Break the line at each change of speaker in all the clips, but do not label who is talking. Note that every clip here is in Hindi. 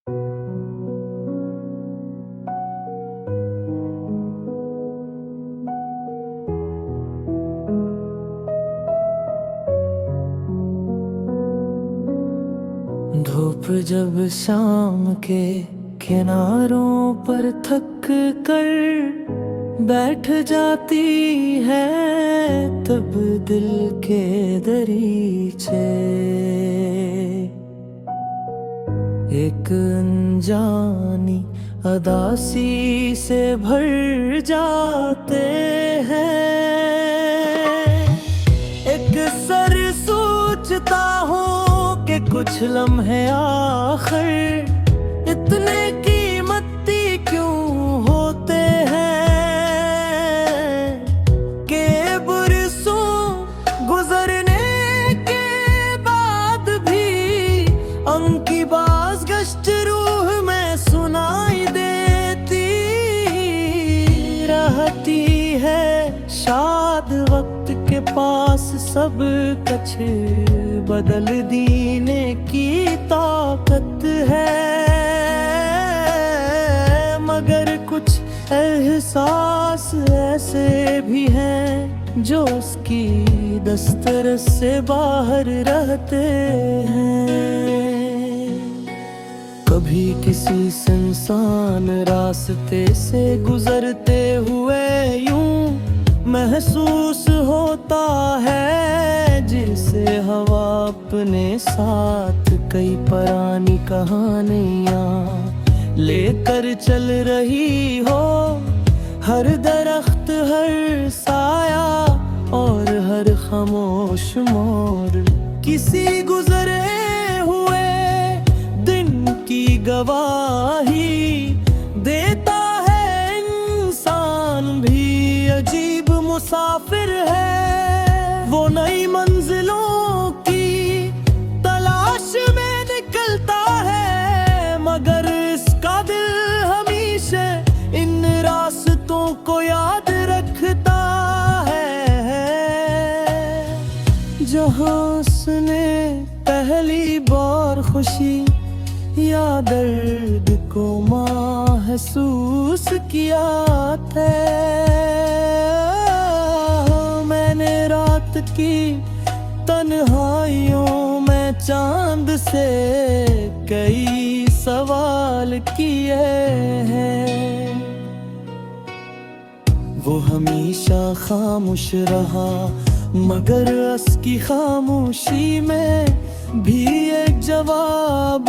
धूप जब शाम के किनारों पर थक कर बैठ जाती है, तब दिल के दरीचे एक अनजानी अदासी से भर जाते हैं। एक सर सोचता हूँ कि कुछ लम्हे आखिर इतने कीमती क्यों होते हैं, कि बरसों गुजरने के बाद भी उनकी बाज़गश्त रूह में सुनाई देती रहती है। शायद वक्त के पास सब कुछ बदल देने की ताकत है, मगर कुछ एहसास ऐसे भी हैं जो उसकी दस्तरस से बाहर रहते हैं। कभी किसी सुनसान रास्ते से गुजरते हुए यूं महसूस होता है जैसे हवा अपने साथ कई पुरानी कहानियाँ लेकर चल रही हो। हर दरख्त, हर साया और हर खामोश मोड़ किसी गुजरे हुए दिन की गवाही देता है। इंसान भी अजीब मुसाफिर है, वो नई मंजिलों की तलाश में निकलता है, मगर इसका दिल हमेशा इन रास्तों को याद रखता है। जहाँ उसने पहली बार खुशी या दर्द को महसूस किया था, मैंने रात की तन्हाइयों में चांद से कई सवाल किए हैं। वो हमेशा खामोश रहा, मगर उसकी खामोशी में भी एक जवाब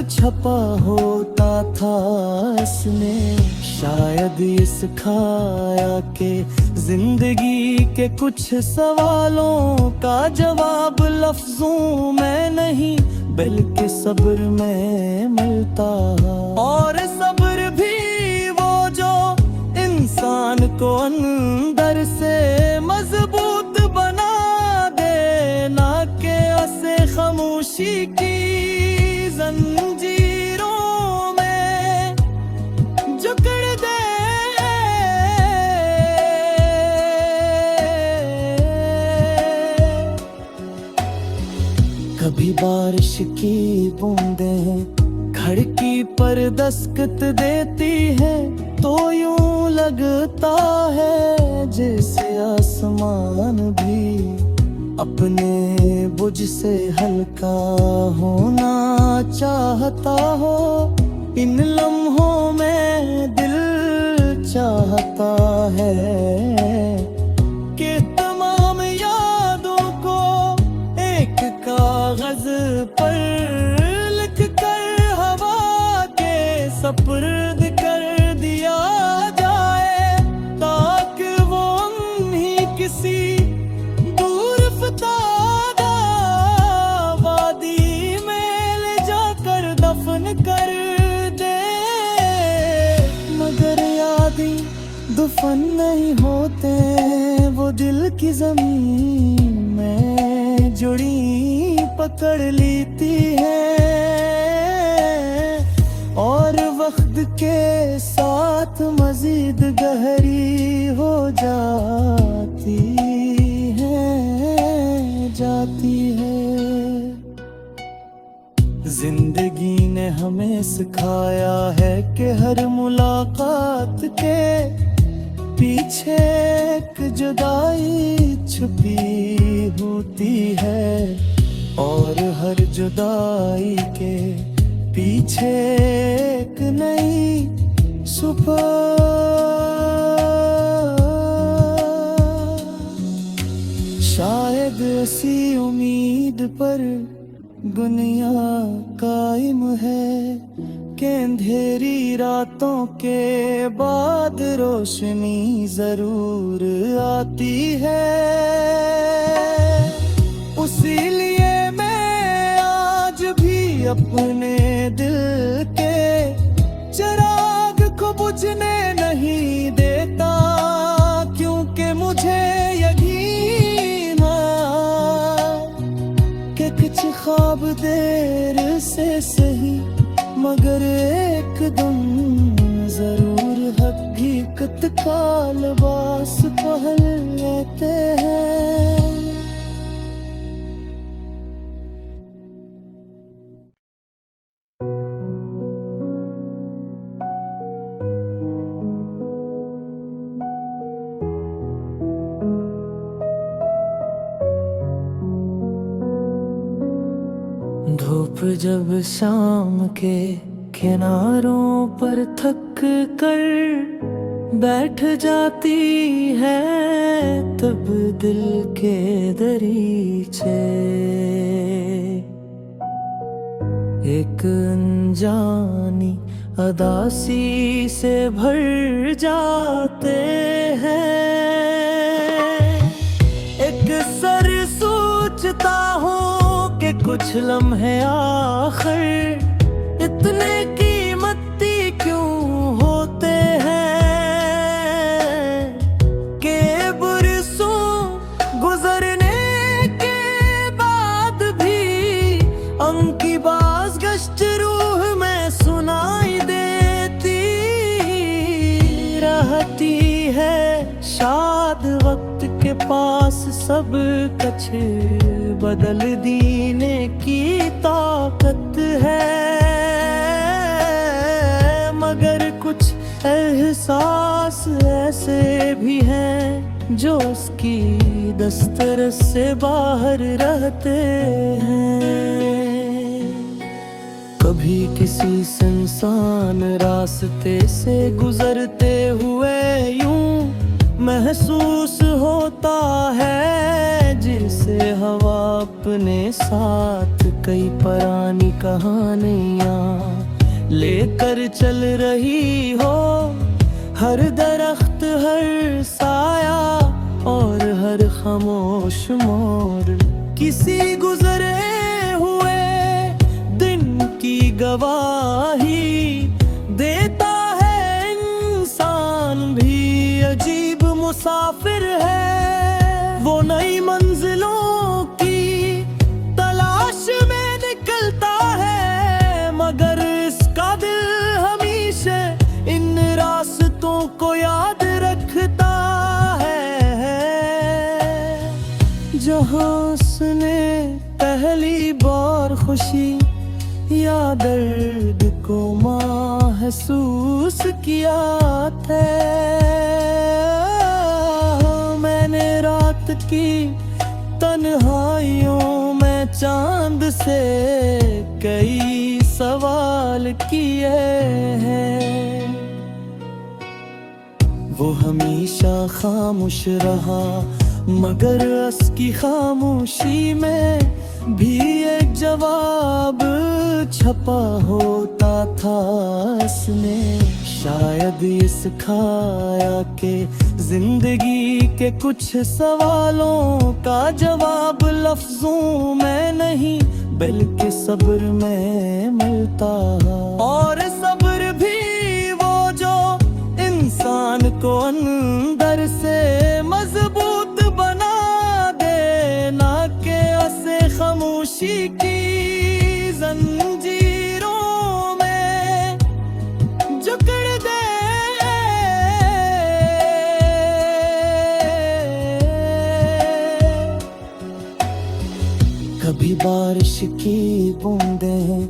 छपा होता था। इसने शायद ये सिखाया कि जिंदगी के कुछ सवालों का जवाब लफ्जों में नहीं बल्कि सब्र में मिलता। और सब्र भी वो जो इंसान को अंदर से मजबूत बना दे, ना कि उसे खामोशी की जंजीरों में जकड़ दे। कभी बारिश की बूंदें खिड़की पर दस्तक देती है, तो यूं लगता है जैसे आसमान भी अपने बुझ से हल्का होना चाहता हो। इन लम्हों में दिल चाहता है कि तमाम यादों को एक कागज पर लिख कर हवा के सपुर्द कर दिया जाए, ताकि वो उन्हीं किसी वादी में ले जाकर दफन कर दे। मगर यादें दफन नहीं होते, वो दिल की जमीन में जुड़ी पकड़ लेती है, और वक्त के साथ मजीद गहरी हो जाती है। जिंदगी ने हमें सिखाया है कि हर मुलाकात के पीछे एक जुदाई छुपी होती है, और हर जुदाई के पीछे एक नई सुबह। शायद ऐसी उम्मीद पर दुनिया कायम है कि अंधेरी रातों के बाद रोशनी जरूर आती है। उसी लिए मैं आज भी अपने दिल के चिराग को बुझने नहीं देता, क्योंकि मुझे यकीन कि कुछ ख्वाब देर से सही मगर एक दिन जरूर हकीकत का लिबास पहन लेते हैं। धूप जब शाम के किनारों पर थक कर बैठ जाती है, तब दिल के दरीचे एक अनजानी अदासी से भर जाते हैं। एक सर सोचता हूँ कि कुछ लम्हे आखिर इतने कीमती क्यों होते हैं, कि बरसों गुजरने के बाद भी उनकी बाज़गश्त रूह में सुनाई देती रहती है। शाद वक्त के पास सब कुछ बदल दीने की ताकत है, मगर कुछ एहसास ऐसे भी हैं जो उसकी दस्तरस से बाहर रहते हैं। कभी किसी सुनसान रास्ते से गुजरते हुए यूं महसूस होता है जिसे हवा अपने साथ कई पुरानी कहानियाँ लेकर चल रही हो। हर दरख्त, हर साया और हर खामोश मोर किसी गुजरे हुए दिन की गवाही देता है। इंसान भी अजीब मुसाफिर है, वो नई मंजिलों की तलाश में निकलता है, मगर इसका दिल हमेशा इन रास्तों को याद रखता है। जहाँ उसने पहली बार खुशी या दर्द को महसूस किया था, मैंने रात की तन्हाइयों में चांद से कई सवाल किए हैं। वो हमेशा खामोश रहा, मगर उसकी खामोशी में भी एक जवाब छपा होता था। उसने शायद ये सिखाया कि जिंदगी के कुछ सवालों का जवाब लफ्जों में नहीं बल्कि सब्र में मिलता। और सब्र भी वो जो इंसान को अंदर से मजबूत बना दे, ना कि उसे खामोशी की जंजीरों में जकड़ दे। कभी बारिश की बूंदें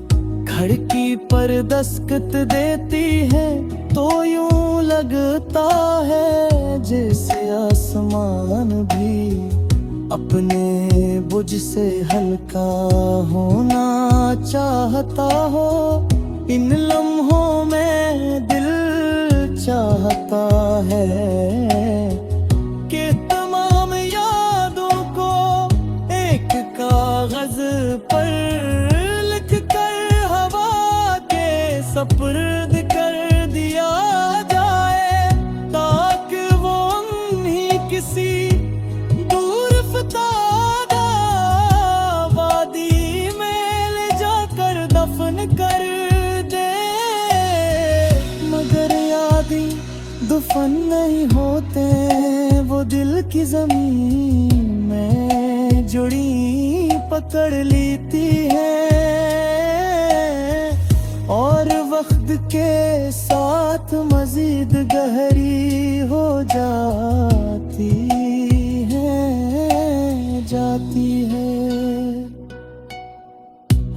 खिड़की पर दस्तक देती है तो यूं लगता है जैसे आसमान भी अपने बुझ से हल्का होना चाहता हो। इन लम्हों में दिल चाहता है कि तमाम यादों को एक कागज पर लिख कर हवा के सपुर्द कर दिया जाए, ताकि वो उन्हीं किसी दूर फतादा वादी में ले जाकर दफन कर दे। मगर यादें दफन नहीं होते, वो दिल की जमीन में जुड़ी पकड़ लेती है और वक्त के साथ मजीद गहरी हो जाती है।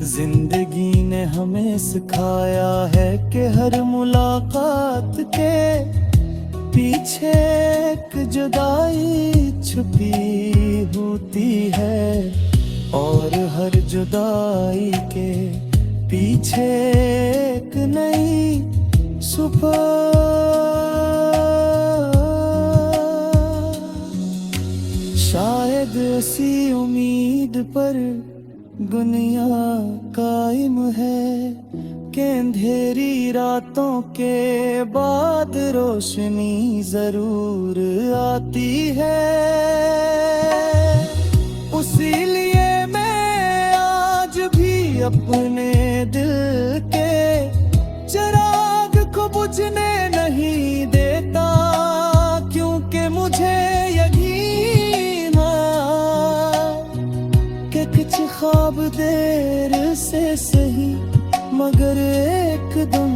जिंदगी ने हमें सिखाया है कि हर मुलाकात के पीछे एक जुदाई छुपी होती है और हर जुदाई के पीछे एक नई सुबह। शायद ऐसी उम्मीद पर दुनिया कायम है कि अंधेरी रातों के बाद रोशनी जरूर आती है। उसी लिए मैं आज भी अपने दिल के चिराग को बुझने नहीं देता, क्योंकि मुझे यकीन कि कुछ ख्वाब देर से सही मगर एक दिन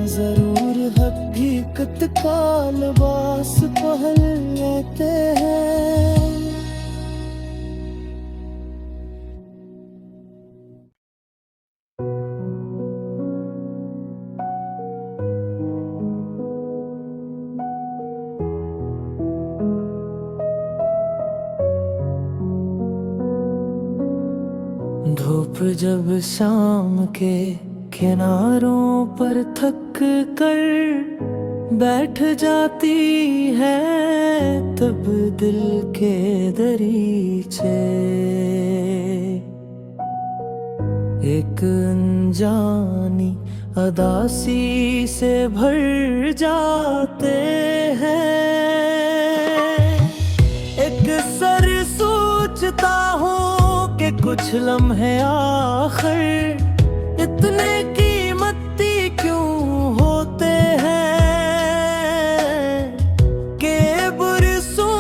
जरूर हकीकत का लिबास पहन लेते हैं। धूप जब शाम के किनारों पर थक कर बैठ जाती है, तब दिल के दरीचे एक अनजानी अदासी से भर जाते हैं। एक सर सोचता हूँ कि कुछ लम्हे आखिर इतने कीमती क्यों होते हैं कि बरसों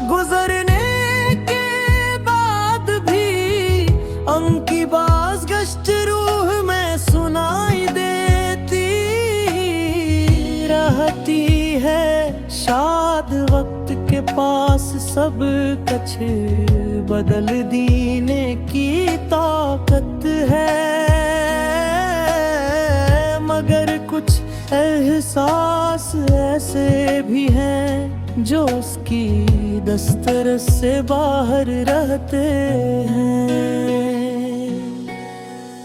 गुजरने के बाद भी उनकी बाज़गश्त रूह में सुनाई देती रहती है। शाद वक्त के पास सब कुछ बदल देने की ताकत है, मगर कुछ एहसास ऐसे भी हैं जो उसकी दस्तरस से बाहर रहते हैं।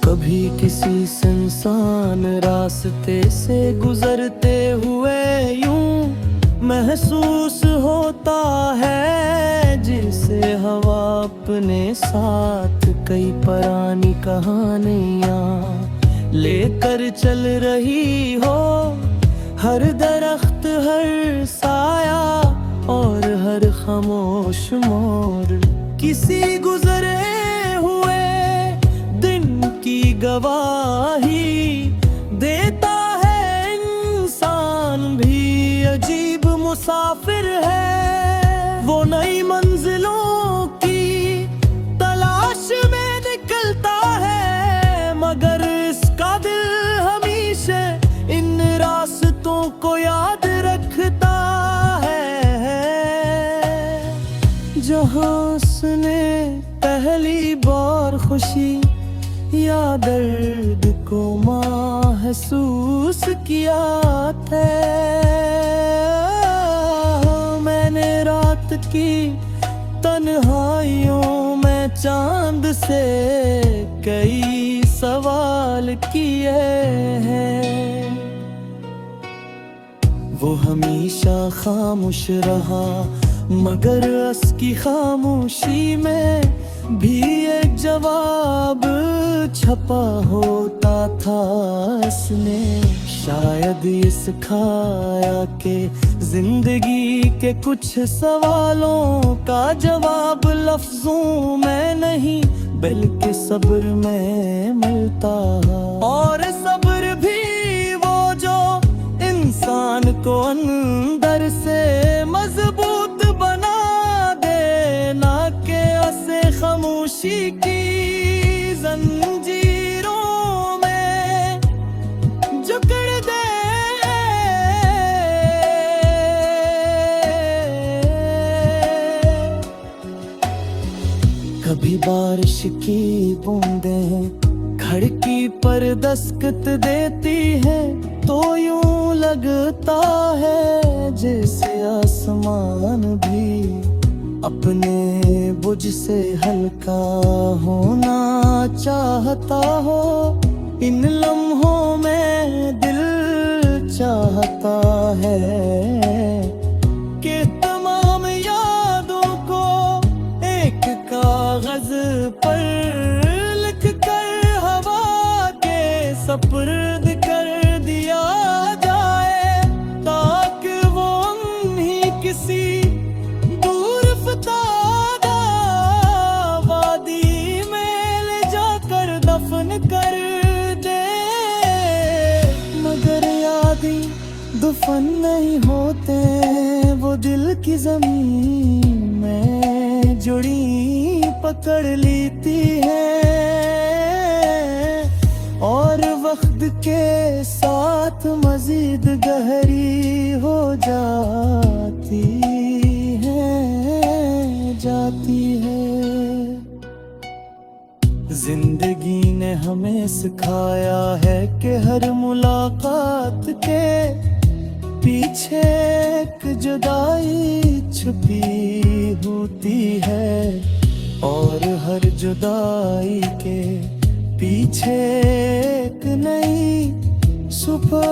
कभी किसी सुनसान रास्ते से गुजरते हुए यूं महसूस होता है जैसे हवा अपने साथ कई पुरानी कहानियाँ लेकर चल रही हो। हर दरख्त, हर साया और हर खामोश मोर किसी गुजरे हुए दिन की गवाही देता है। इंसान भी अजीब मुसाफिर है, वो नई मंजिलों की तलाश में निकलता है, मगर इसका दिल हमेशा इन रास्तों को याद रखता है जहां उसने पहली बार खुशी किया, दर्द को महसूस किया था। मैंने रात की तन्हाइयों में चांद से कई सवाल किए हैं। वो हमेशा खामोश रहा, मगर उसकी खामोशी में भी एक जवाब छपा होता था। इसने शायद ये सिखाया कि जिंदगी के कुछ सवालों का जवाब लफ्जों में नहीं बल्कि सब्र में मिलता है। और सब्र भी वो जो इंसान को अंदर से मजबूत बना दे, ना के ऐसे खामोशी की जंजीरों में जकड़ दे। कभी बारिश की बूंदें खिड़की पर दस्तक देती है तो यूं लगता है जैसे आसमान भी अपने बुझ से हल्का होना चाहता हो। इन लम्हों में दिल चाहता है कि तमाम यादों को एक कागज पर लिख कर हवा के सपुर्द कर दिया जाए, ताकि वो उन्हीं किसी दफन नहीं होते वो दिल की ज़मीन में जुड़ी पकड़ लेती है और वक्त के साथ मजीद गहरी हो जाती है। जिंदगी ने हमें सिखाया है कि हर मुलाकात के पीछे एक जुदाई छुपी होती है और हर जुदाई के पीछे एक नई सुबह।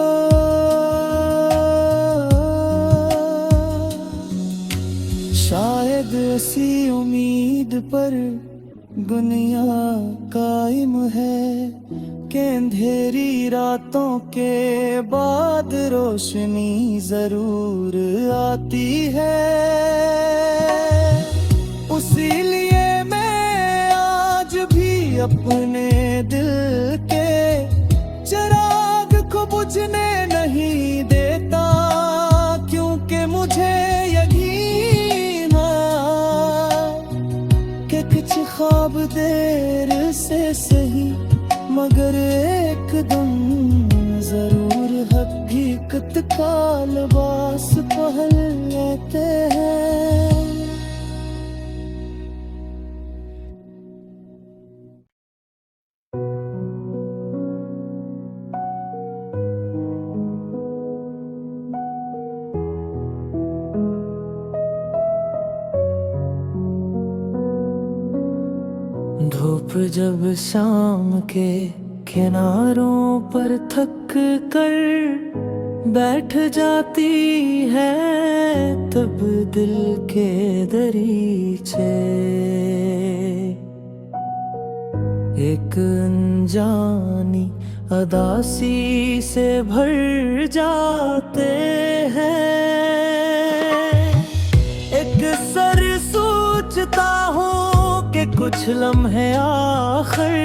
शायद ऐसी उम्मीद पर दुनिया कायम है कि अंधेरी रातों के बाद रोशनी जरूर आती है। उसीलिए मैं आज भी अपने दिल के चिराग को बुझने नहीं देता, क्योंकि मुझे यकीन कि कुछ ख्वाब देर से सही मगर एक दम जरूर हकीकत का लिबास पहन लेते हैं। धूप जब शाम के किनारों पर थक कर बैठ जाती है, तब दिल के दरीचे एक अनजानी अदासी से भर जाते हैं। एक सर सोचता हूँ कि कुछ लम्हे आखिर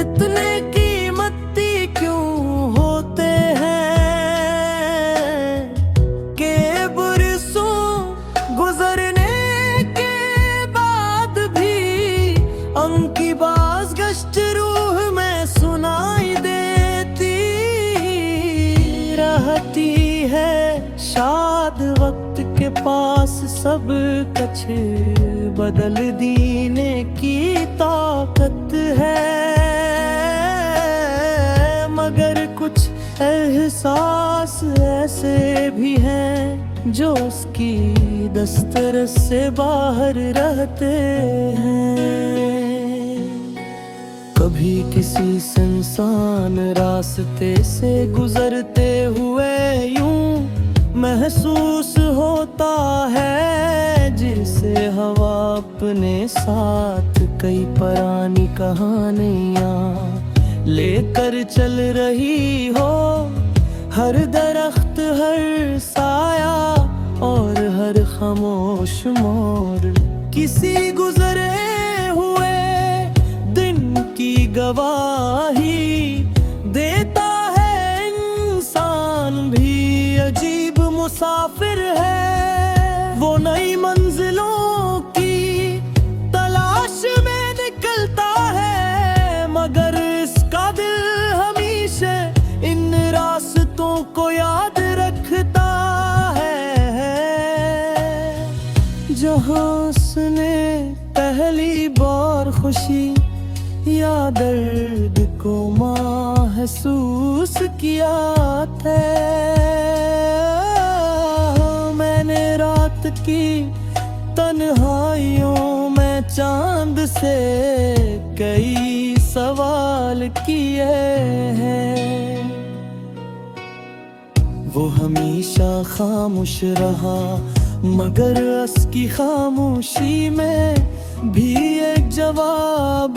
इतने कीमती क्यों होते हैं कि बरसों गुजरने के बाद भी उनकी बाज़गश्त रूह में सुनाई देती रहती है। शाद वक्त के पास सब कुछ बदल देने की ताकत है। एहसास ऐसे भी हैं जो उसकी दस्तरस से बाहर रहते हैं। कभी किसी सुनसान रास्ते से गुजरते हुए यूं महसूस होता है जिसे हवा अपने साथ कई पुरानी कहानियाँ लेकर चल रही हो। हर दरख्त, हर साया और हर खामोश मोड़ किसी गुजरे हुए दिन की गवाही देता है। इंसान भी अजीब मुसाफिर है, वो नई मंजिलों की तलाश में निकलता है, मगर इसका दिल हमेशा इन रास्तों को याद रखता है। जहाँ उसने पहली बार खुशी या दर्द को महसूस किया था, मैंने रात की तन्हाइयों में चांद से कई सवाल किए हैं। वो हमेशा खामोश रहा, मगर उसकी खामोशी में भी एक जवाब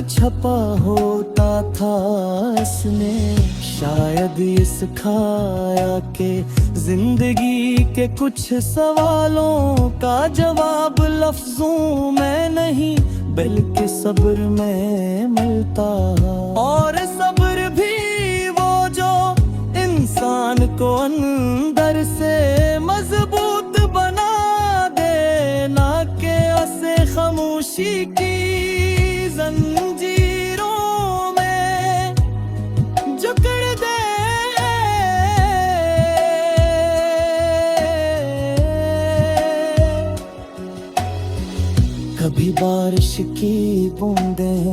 छपा होता था। इसने शायद ये सिखाया कि जिंदगी के कुछ सवालों का जवाब लफ्जों में नहीं बल्कि सब्र में मिलता। और सब्र भी वो जो इंसान को अंदर से मजबूत बना दे, ना कि उसे खामोशी की जंजीरों में जकड़ दे। कभी बारिश की बूंदें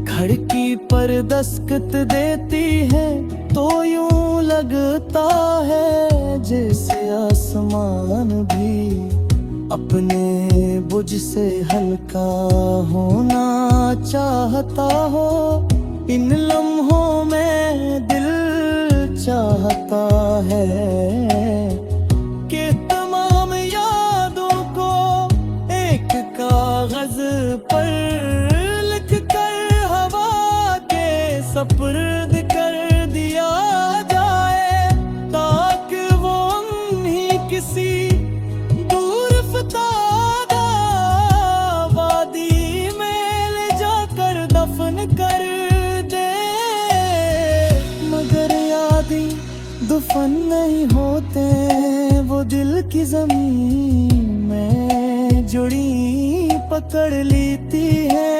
खिड़की पर दस्तक देती है तो यूं लगता है जैसे आसमान भी अपने बुझ से हल्का होना चाहता हो। इन लम्हों में दिल चाहता है कि तमाम यादों को एक कागज पर लिख कर हवा के सपुर्द कर दिया जाए, ताकि वो उन्हीं किसी दूर फतादा वादी में ले जाकर दफन कर दे। मगर यादें दफन नहीं होते, वो दिल की जमीन में जुड़ी पकड़ लेती है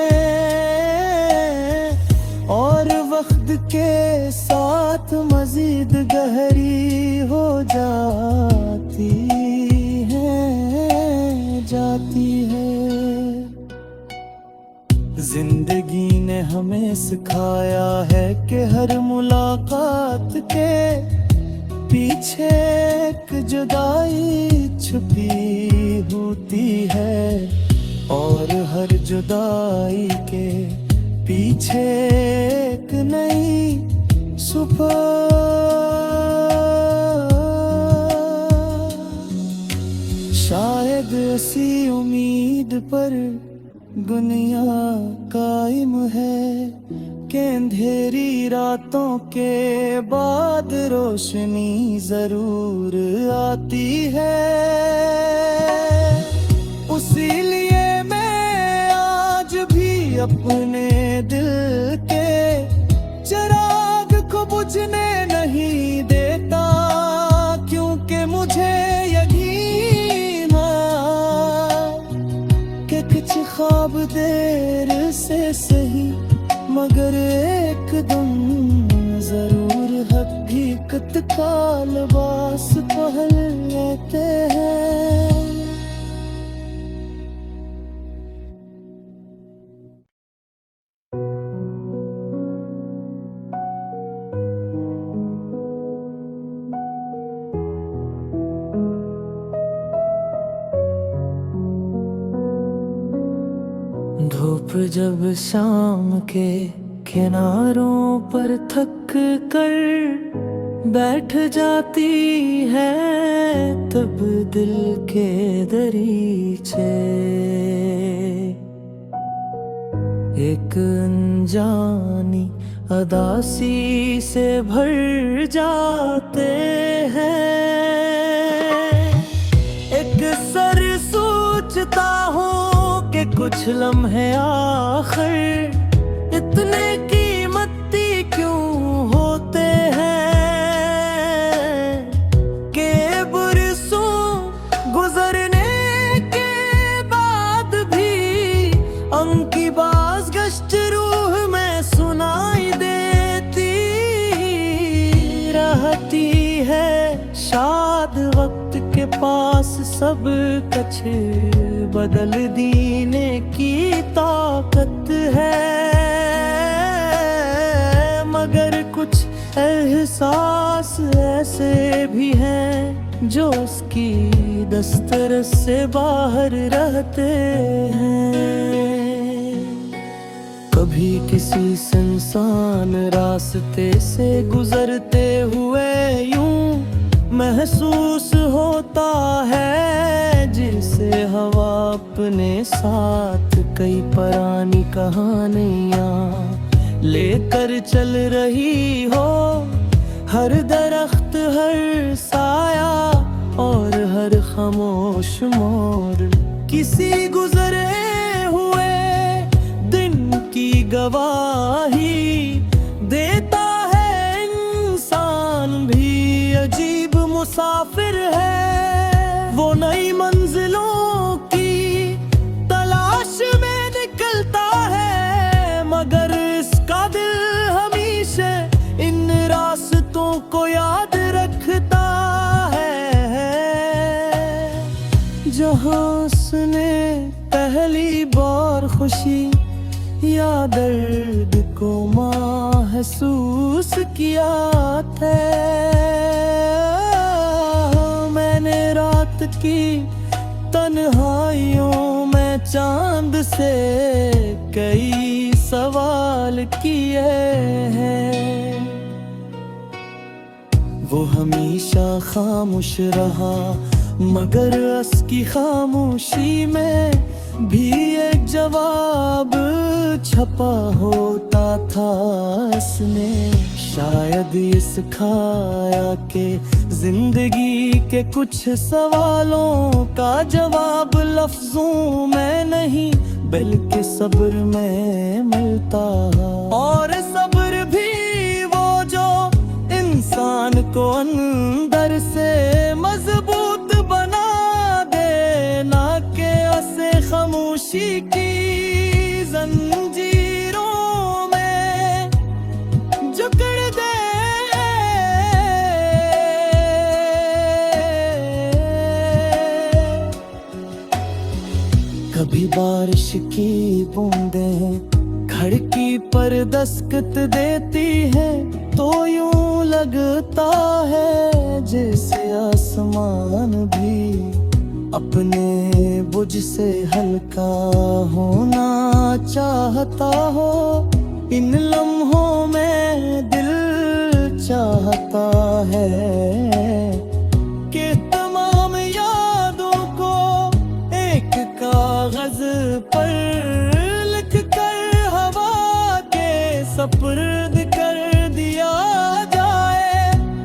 और वक्त के साथ मजीद गहरी हो जाती है। जिंदगी ने हमें सिखाया है कि हर मुलाकात के पीछे एक जुदाई छुपी होती है और हर जुदाई के पीछे एक नई सुबह। शायद ऐसी उम्मीद पर दुनिया कायम है कि अंधेरी रातों के बाद रोशनी जरूर आती है। उसी लिए मैं आज भी अपने दिल के चिराग को बुझने नहीं देता, क्योंकि मुझे यकीन कि कुछ ख्वाब देर से सही मगर एक दम जरूर हकीकत का लिबास पहन लेते हैं। धूप जब शाम के किनारों पर थक कर बैठ जाती है, तब दिल के दरीचे एक अनजानी अदासी से भर जाते हैं। एक सर सोचता हूँ कि कुछ लम्हे आखिर इतने कीमती क्यों होते हैं कि बरसों गुजरने के बाद भी उनकी बाज गश्त रूह में सुनाई देती रहती है। शाद वक्त के पास सब कुछ बदल देने की ताकत है, मगर कुछ एहसास ऐसे भी हैं जो उसकी दस्तरस से बाहर रहते हैं। कभी किसी सुनसान रास्ते से गुजरते हुए यूं महसूस होता है जैसे हवा अपने साथ कई पुरानी कहानियाँ लेकर चल रही हो। हर दरख्त, हर साया और हर खामोश मोर किसी गुजरे हुए दिन की गवाही देता है। इंसान भी अजीब मुसाफिर है, वो नई मंजिलों की तलाश में निकलता है, मगर इसका दिल हमेशा इन रास्तों को याद रखता है। जहाँ उसने पहली बार खुशी या दर्द को महसूस किया था, मैंने रात की तन्हाइयों में चांद से कई सवाल किए हैं। वो हमेशा खामोश रहा, मगर उसकी खामोशी में भी एक जवाब छपा होता था। उसने शायद ये सिखाया कि जिंदगी के कुछ सवालों का जवाब लफ्जों में नहीं बल्कि सब्र में मिलता। और सब्र भी वो जो इंसान को अंदर से मजबूत बना दे, ना कि उसे खामोशी की जंजीरों में जकड़ दे। कभी बारिश की बूंदें खिड़की पर दस्तक देती है तो यूं लगता है जैसे आसमान भी अपने बुझ से हल्का होना चाहता हो। इन लम्हों में दिल चाहता है कि तमाम यादों को एक कागज पर लिख कर हवा के सपुर्द कर दिया जाए,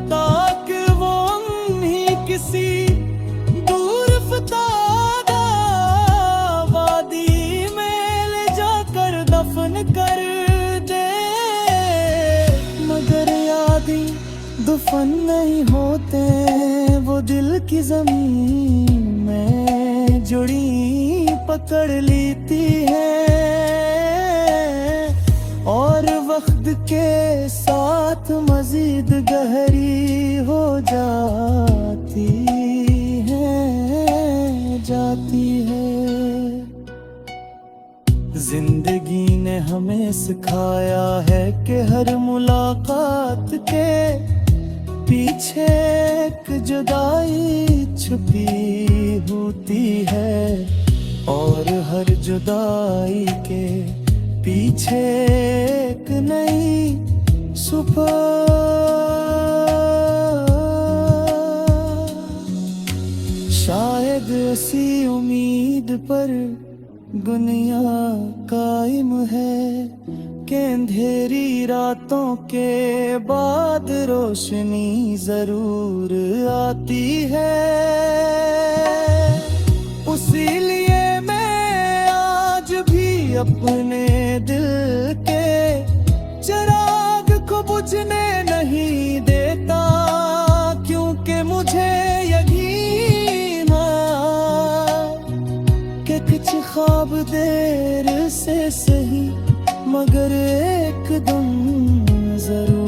ताकि वो उन्हीं किसी वादी में ले जाकर दफन कर दे। मगर यादें दफन नहीं होते, वो दिल की जमीन में जुड़ी पकड़ लेती है और वक्त के साथ मजीद गहरी हो जाती है। जिंदगी ने हमें सिखाया है कि हर मुलाकात के पीछे एक जुदाई छुपी होती है। और हर जुदाई के पीछे एक नई सुबह। शायद ऐसी उम्मीद पर दुनिया कायम है कि अंधेरी रातों के बाद रोशनी जरूर आती है। उसी लिए मैं आज भी अपने दिल के चिराग को बुझने नहीं देता, क्योंकि मुझे यकीन कि कुछ ख्वाब देर से सही मगर एक दिन जरूर